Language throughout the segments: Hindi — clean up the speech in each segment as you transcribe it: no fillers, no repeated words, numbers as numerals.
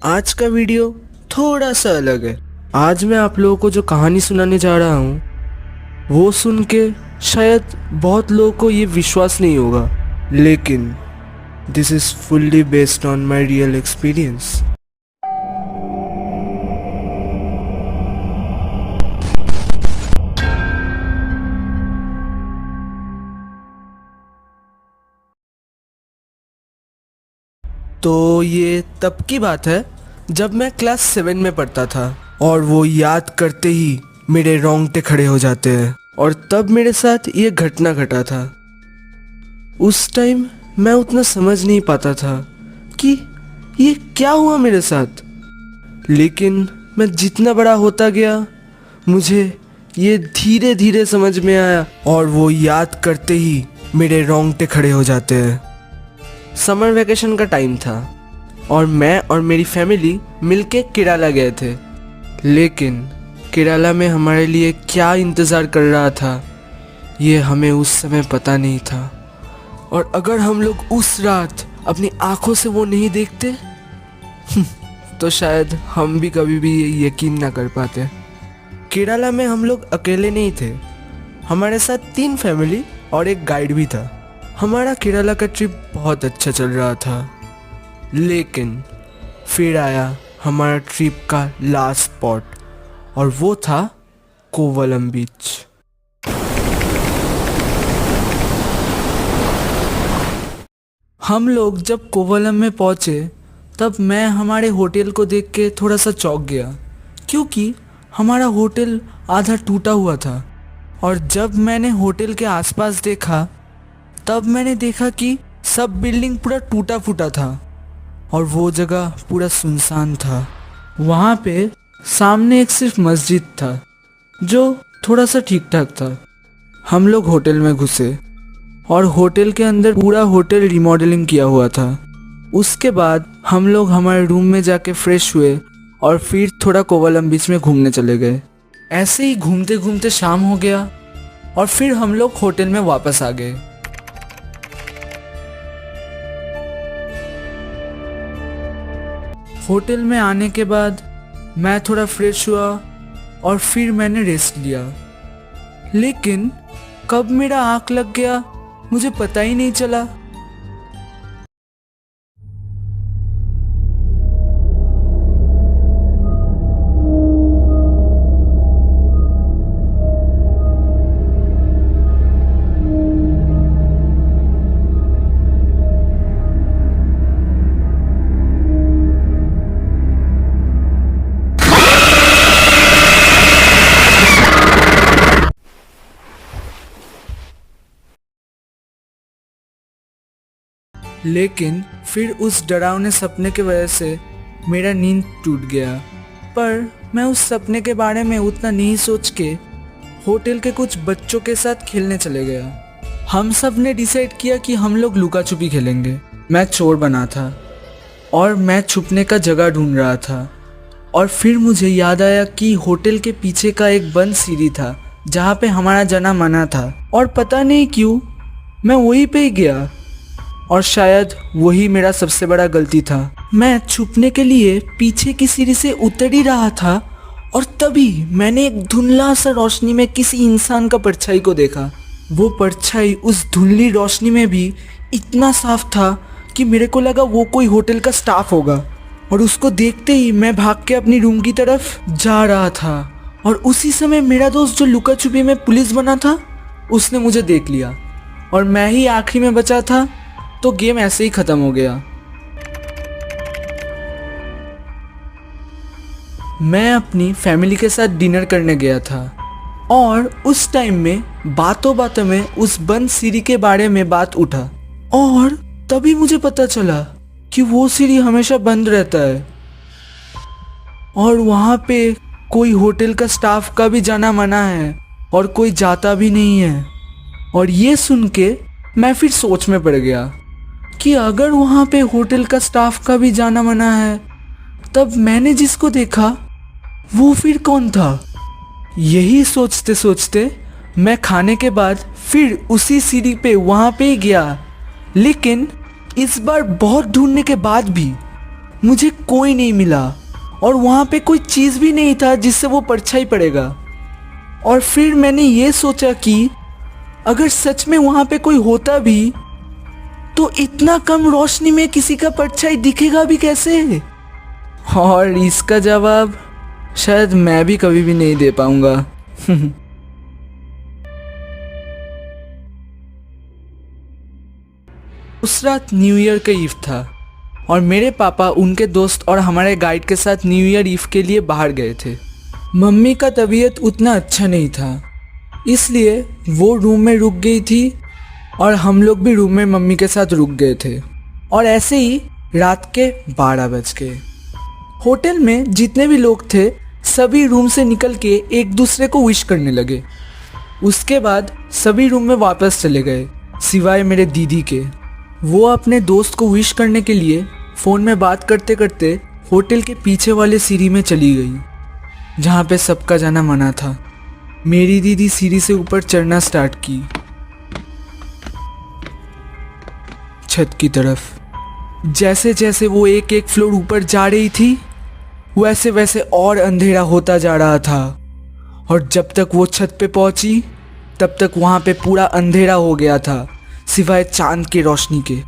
आज का वीडियो थोड़ा सा अलग है। आज मैं आप लोगों को जो कहानी सुनाने जा रहा हूँ वो सुन के शायद बहुत लोगों को ये विश्वास नहीं होगा, लेकिन this is fully based on my real experience. तो ये तब की बात है जब मैं क्लास 7 में पढ़ता था, और वो याद करते ही मेरे रोंगटे खड़े हो जाते हैं। और तब मेरे साथ ये घटना घटा था। उस टाइम मैं उतना समझ नहीं पाता था कि ये क्या हुआ मेरे साथ, लेकिन मैं जितना बड़ा होता गया मुझे ये धीरे धीरे समझ में आया, और वो याद करते ही मेरे रोंगटे खड़े हो जाते हैं। समर वैकेशन का टाइम था और मैं और मेरी फैमिली मिलके केरला गए थे, लेकिन केरला में हमारे लिए क्या इंतज़ार कर रहा था ये हमें उस समय पता नहीं था। और अगर हम लोग उस रात अपनी आंखों से वो नहीं देखते तो शायद हम भी कभी भी ये यकीन ना कर पाते। केरला में हम लोग अकेले नहीं थे, हमारे साथ 3 फैमिली और एक गाइड भी था। हमारा केरला का ट्रिप बहुत अच्छा चल रहा था, लेकिन फिर आया हमारा ट्रिप का लास्ट स्पॉट, और वो था कोवलम बीच। हम लोग जब कोवलम में पहुंचे तब मैं हमारे होटल को देख के थोड़ा सा चौंक गया, क्योंकि हमारा होटल आधा टूटा हुआ था। और जब मैंने होटल के आसपास देखा तब मैंने देखा कि सब बिल्डिंग पूरा टूटा फूटा था और वो जगह पूरा सुनसान था। वहाँ पे सामने एक सिर्फ मस्जिद था जो थोड़ा सा ठीक ठाक था। हम लोग होटल में घुसे और होटल के अंदर पूरा होटल रिमॉडलिंग किया हुआ था। उसके बाद हम लोग हमारे रूम में जाके फ्रेश हुए और फिर थोड़ा कोवलम बीच में घूमने चले गए। ऐसे ही घूमते घूमते शाम हो गया और फिर हम लोग होटल में वापस आ गए। होटल में आने के बाद मैं थोड़ा फ्रेश हुआ और फिर मैंने रेस्ट लिया, लेकिन कब मेरा आँख लग गया मुझे पता ही नहीं चला। लेकिन फिर उस डरावने सपने की वजह से मेरा नींद टूट गया। पर मैं उस सपने के बारे में उतना नहीं सोच के होटल के कुछ बच्चों के साथ खेलने चले गया। हम सब ने डिसाइड किया कि हम लोग लुका छुपी खेलेंगे। मैं चोर बना था और मैं छुपने का जगह ढूंढ रहा था। और फिर मुझे याद आया कि होटल के पीछे का एक बंद सीढ़ी था जहाँ पे हमारा जाना मना था, और पता नहीं क्यों मैं वहीं पे ही गया, और शायद वही मेरा सबसे बड़ा गलती था। मैं छुपने के लिए पीछे की सीढ़ी से उतर ही रहा था और तभी मैंने एक धुंधला सा रोशनी में किसी इंसान का परछाई को देखा। वो परछाई उस धुंधली रोशनी में भी इतना साफ था कि मेरे को लगा वो कोई होटल का स्टाफ होगा। और उसको देखते ही मैं भाग के अपनी रूम की तरफ जा रहा था, और उसी समय मेरा दोस्त जो लुका छुपी में पुलिस बना था उसने मुझे देख लिया, और मैं ही आखिरी में बचा था। तो गेम ऐसे ही खत्म हो गया। मैं अपनी फैमिली के साथ डिनर करने गया था, और उस टाइम में बातों बातों में उस बंद सीढ़ी के बारे में बात उठा, और तभी मुझे पता चला कि वो सीढ़ी हमेशा बंद रहता है और वहाँ पे कोई होटल का स्टाफ का भी जाना मना है और कोई जाता भी नहीं है। और ये सुन के मैं फिर सोच में पड़ गया कि अगर वहाँ पे होटल का स्टाफ का भी जाना मना है तब मैंने जिसको देखा वो फिर कौन था। यही सोचते सोचते मैं खाने के बाद फिर उसी सीढ़ी पे वहाँ पे गया, लेकिन इस बार बहुत ढूंढने के बाद भी मुझे कोई नहीं मिला और वहाँ पे कोई चीज़ भी नहीं था जिससे वो परछाई पड़ेगा। और फिर मैंने ये सोचा कि अगर सच में वहाँ पे कोई होता भी तो इतना कम रोशनी में किसी का परछाई दिखेगा भी कैसे। और इसका जवाब शायद मैं भी कभी भी नहीं दे पाऊंगा। उस रात न्यू ईयर का ईव था और मेरे पापा उनके दोस्त और हमारे गाइड के साथ न्यू ईयर ईव के लिए बाहर गए थे। मम्मी का तबीयत उतना अच्छा नहीं था, इसलिए वो रूम में रुक गई थी और हम लोग भी रूम में मम्मी के साथ रुक गए थे। और ऐसे ही रात के 12 बज गए। होटल में जितने भी लोग थे सभी रूम से निकल के एक दूसरे को विश करने लगे। उसके बाद सभी रूम में वापस चले गए सिवाय मेरे दीदी के। वो अपने दोस्त को विश करने के लिए फ़ोन में बात करते करते होटल के पीछे वाले सीढ़ी में चली गई जहाँ पे सबका जाना मना था। मेरी दीदी सीढ़ी से ऊपर चढ़ना स्टार्ट की छत की तरफ। जैसे जैसे वो एक एक फ्लोर ऊपर जा रही थी वैसे वैसे और अंधेरा होता जा रहा था। और जब तक वो छत पे पहुंची तब तक वहाँ पे पूरा अंधेरा हो गया था सिवाय चांद की रोशनी के।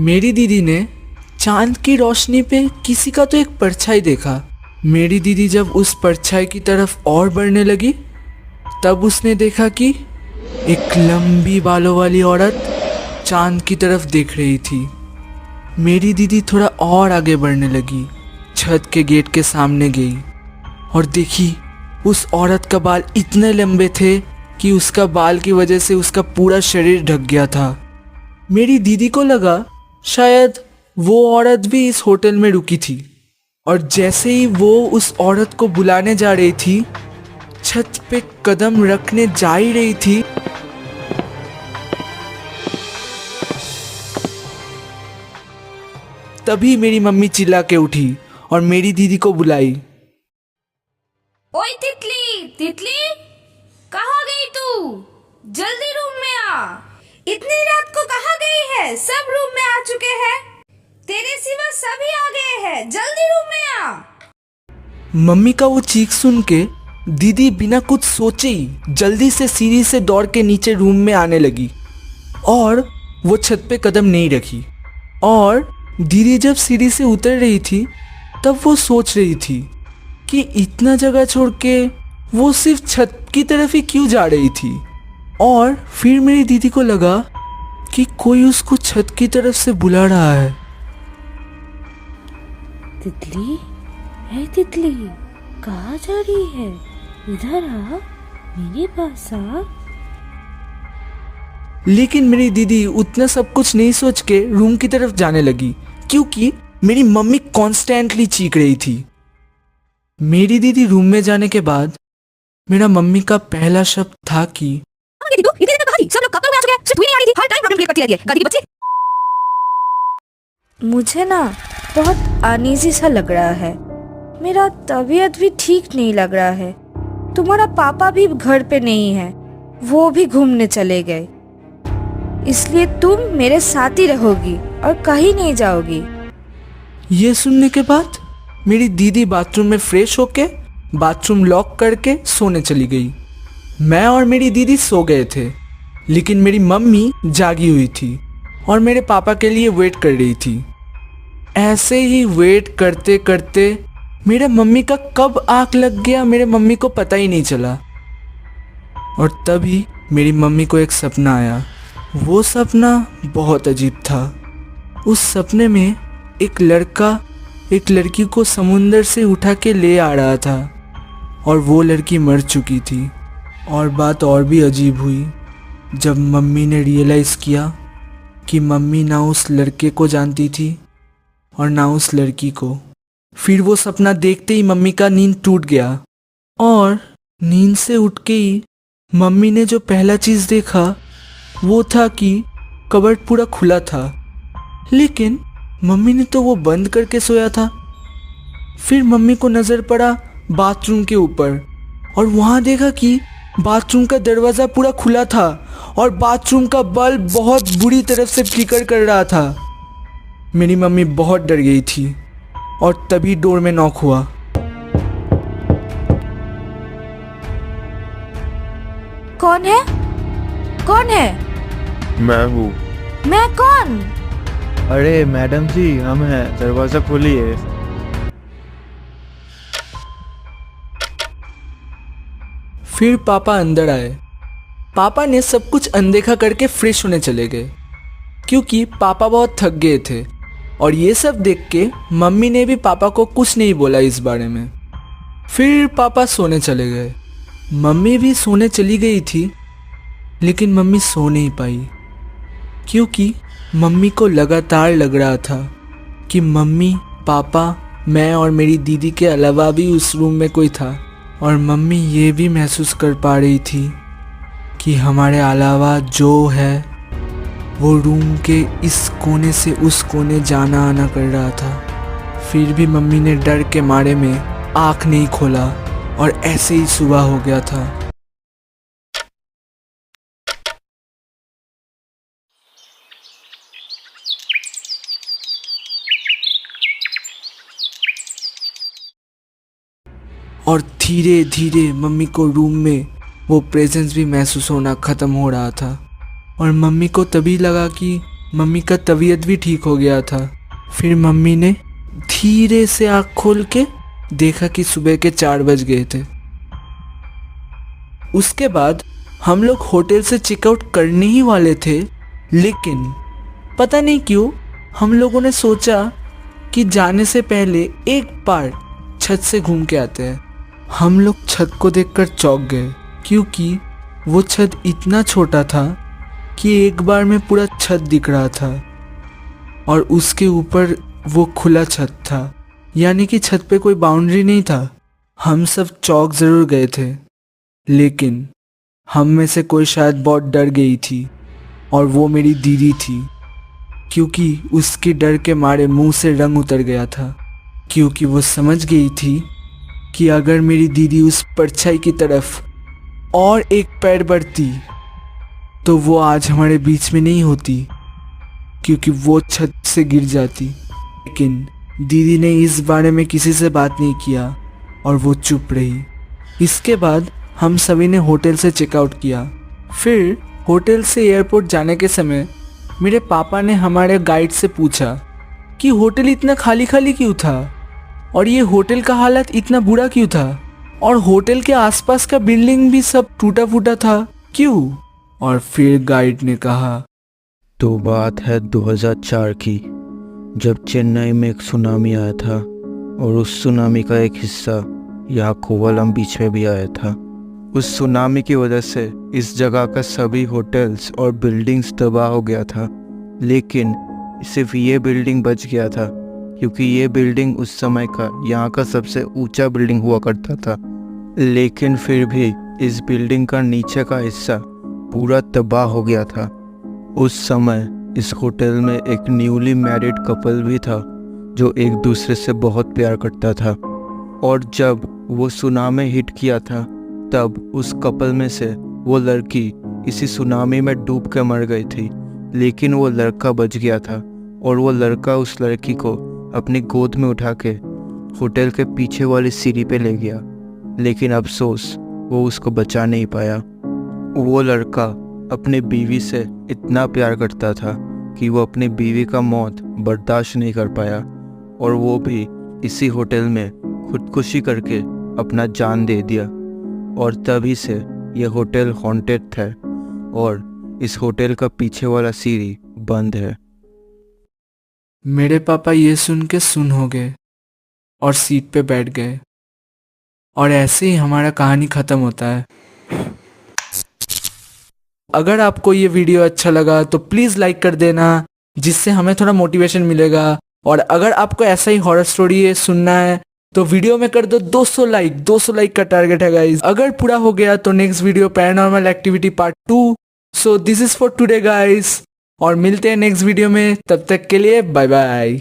मेरी दीदी ने चांद की रोशनी पे किसी का तो एक परछाई देखा। मेरी दीदी जब उस परछाई की तरफ और बढ़ने लगी तब उसने देखा कि एक लंबी बालों वाली औरत चांद की तरफ देख रही थी। मेरी दीदी थोड़ा और आगे बढ़ने लगी, छत के गेट के सामने गई और देखी उस औरत का बाल इतने लंबे थे कि उसका बाल की वजह से उसका पूरा शरीर ढक गया था। मेरी दीदी को लगा शायद वो औरत भी इस होटल में रुकी थी। और जैसे ही वो उस औरत को बुलाने जा रही थी, छत पे कदम रखने जा ही रही थी, तभी मेरी मम्मी चिल्ला के उठी और मेरी दीदी को बुलाई। ओए तितली, तितली, कहाँ गई तू? जल्दी रूम में आ। इतनी रात को कहाँ गई है? सब रूम में आ चुके हैं। तेरे सिवा सभी आ गए हैं, जल्दी रूम में आ। मम्मी का वो चीख सुन के दीदी बिना कुछ सोचे ही जल्दी से सीढ़ी से दौड़ के नीचे रूम में आने लगी और वो छत पे कदम नहीं रखी। और दीदी जब सीढ़ी से उतर रही थी तब वो सोच रही थी कि इतना जगह छोड़ के वो सिर्फ छत की तरफ ही क्यों जा रही थी। और फिर मेरी दीदी को लगा कि कोई उसको छत की तरफ से बुला रहा है। तितली, है तितली, कहाँ जा रही है? इधर आ, मेरे पास आ। लेकिन मेरी दीदी उतना सब कुछ नहीं सोच के रूम की तरफ जाने लगी क्योंकि मेरी मम्मी कॉन्स्टेंटली चीख रही थी। मेरी दीदी रूम में जाने के बाद मेरा मम्मी का पहला शब्द था कि सब लोग कब तक आ चुके हैं? सिर्फ तू ही नहीं आ रही थी, हर टाइम प्रॉब्लम क्रिएट करती रहती है, गधी बच्ची। मुझे ना बहुत अनईजी सा लग रहा है। मेरा तबीयत भी ठीक नहीं लग रहा है। तुम्हारा पापा भी घर पे नहीं है, वो भी घूमने चले गए। इसलिए तुम मेरे साथ ही रहोगी और कहीं नहीं जाओगी। ये सुनने के बाद मेरी दीदी बाथरूम में फ्रेश होके बाथरूम लॉक करके सोने चली गई। मैं और मेरी दीदी सो गए थे लेकिन मेरी मम्मी जागी हुई थी और मेरे पापा के लिए वेट कर रही थी। ऐसे ही वेट करते करते मेरे मम्मी का कब आँख लग गया मेरे मम्मी को पता ही नहीं चला। और तभी मेरी मम्मी को एक सपना आया। वो सपना बहुत अजीब था। उस सपने में एक लड़का एक लड़की को समुंदर से उठा के ले आ रहा था और वो लड़की मर चुकी थी। और बात और भी अजीब हुई जब मम्मी ने रियलाइज़ किया कि मम्मी ना उस लड़के को जानती थी और ना उस लड़की को। फिर वो सपना देखते ही मम्मी का नींद टूट गया और नींद से उठ के ही मम्मी ने जो पहला चीज़ देखा वो था कि कबर्ड पूरा खुला था, लेकिन मम्मी ने तो वो बंद करके सोया था। फिर मम्मी को नज़र पड़ा बाथरूम के ऊपर और वहाँ देखा कि बाथरूम का दरवाज़ा पूरा खुला था और बाथरूम का बल्ब बहुत बुरी तरह से फ्लिकर कर रहा था। मेरी मम्मी बहुत डर गई थी और तभी डोर में नॉक हुआ। कौन है? कौन है? मैं हूँ। मैं कौन? अरे मैडम जी, हम हैं, दरवाज़ा खोलिए। फिर पापा अंदर आए। पापा ने सब कुछ अनदेखा करके फ्रेश होने चले गए क्योंकि पापा बहुत थक गए थे। और ये सब देख के मम्मी ने भी पापा को कुछ नहीं बोला इस बारे में। फिर पापा सोने चले गए। मम्मी भी सोने चली गई थी, लेकिन मम्मी सो नहीं पाई क्योंकि मम्मी को लगातार लग रहा था कि मम्मी, पापा, मैं और मेरी दीदी के अलावा भी उस रूम में कोई था। और मम्मी ये भी महसूस कर पा रही थी कि हमारे अलावा जो है वो रूम के इस कोने से उस कोने जाना आना कर रहा था। फिर भी मम्मी ने डर के मारे में आँख नहीं खोला और ऐसे ही सुबह हो गया था। और धीरे धीरे मम्मी को रूम में वो प्रेजेंस भी महसूस होना ख़त्म हो रहा था। और मम्मी को तभी लगा कि मम्मी का तबीयत भी ठीक हो गया था। फिर मम्मी ने धीरे से आँख खोल के देखा कि सुबह के 4 बज गए थे। उसके बाद हम लोग होटल से चेकआउट करने ही वाले थे, लेकिन पता नहीं क्यों हम लोगों ने सोचा कि जाने से पहले एक बार छत से घूम के आते हैं। हम लोग छत को देखकर चौंक गए क्योंकि वो छत इतना छोटा था कि एक बार में पूरा छत दिख रहा था और उसके ऊपर वो खुला छत था, यानी कि छत पे कोई बाउंड्री नहीं था। हम सब चौंक ज़रूर गए थे, लेकिन हम में से कोई शायद बहुत डर गई थी और वो मेरी दीदी थी क्योंकि उसके डर के मारे मुंह से रंग उतर गया था। क्योंकि वो समझ गई थी कि अगर मेरी दीदी उस परछाई की तरफ और एक पैर बढ़ती तो वो आज हमारे बीच में नहीं होती, क्योंकि वो छत से गिर जाती। लेकिन दीदी ने इस बारे में किसी से बात नहीं किया और वो चुप रही। इसके बाद हम सभी ने होटल से चेकआउट किया। फिर होटल से एयरपोर्ट जाने के समय मेरे पापा ने हमारे गाइड से पूछा कि होटल इतना खाली खाली क्यों था और ये होटल का हालत इतना बुरा क्यों था और होटल के आसपास का बिल्डिंग भी सब टूटा फूटा था क्यों। और फिर गाइड ने कहा, तो बात है 2004 की, जब चेन्नई में एक सुनामी आया था और उस सुनामी का एक हिस्सा यहाँ कोवलम बीच में भी आया था। उस सुनामी की वजह से इस जगह का सभी होटल्स और बिल्डिंग्स तबाह हो गया था, लेकिन सिर्फ ये बिल्डिंग बच गया था क्योंकि ये बिल्डिंग उस समय का यहाँ का सबसे ऊंचा बिल्डिंग हुआ करता था। लेकिन फिर भी इस बिल्डिंग का नीचे का हिस्सा पूरा तबाह हो गया था। उस समय इस होटल में एक न्यूली मैरिड कपल भी था जो एक दूसरे से बहुत प्यार करता था। और जब वो सुनामी हिट किया था तब उस कपल में से वो लड़की इसी सुनामी में डूब के मर गई थी, लेकिन वो लड़का बच गया था और वो लड़का उस लड़की को अपनी गोद में उठा के होटल के पीछे वाली सीढ़ी पे ले गया। लेकिन अफसोस वो उसको बचा नहीं पाया। वो लड़का अपने बीवी से इतना प्यार करता था कि वो अपनी बीवी का मौत बर्दाश्त नहीं कर पाया और वो भी इसी होटल में खुदकुशी करके अपना जान दे दिया। और तभी से ये होटल हॉन्टेड है और इस होटल का पीछे वाला सीढ़ी बंद है। मेरे पापा ये सुन के सुन हो गए और सीट पे बैठ गए और ऐसे ही हमारा कहानी ख़त्म होता है। अगर आपको ये वीडियो अच्छा लगा तो प्लीज़ लाइक कर देना, जिससे हमें थोड़ा मोटिवेशन मिलेगा। और अगर आपको ऐसा ही हॉरर स्टोरी ये सुनना है तो वीडियो में कर दो 200 लाइक। 200 लाइक का टारगेट है गाइज। अगर पूरा हो गया तो next video paranormal activity part 2। So this is for today guys, और मिलते हैं नेक्स्ट वीडियो में। तब तक के लिए बाय बाय।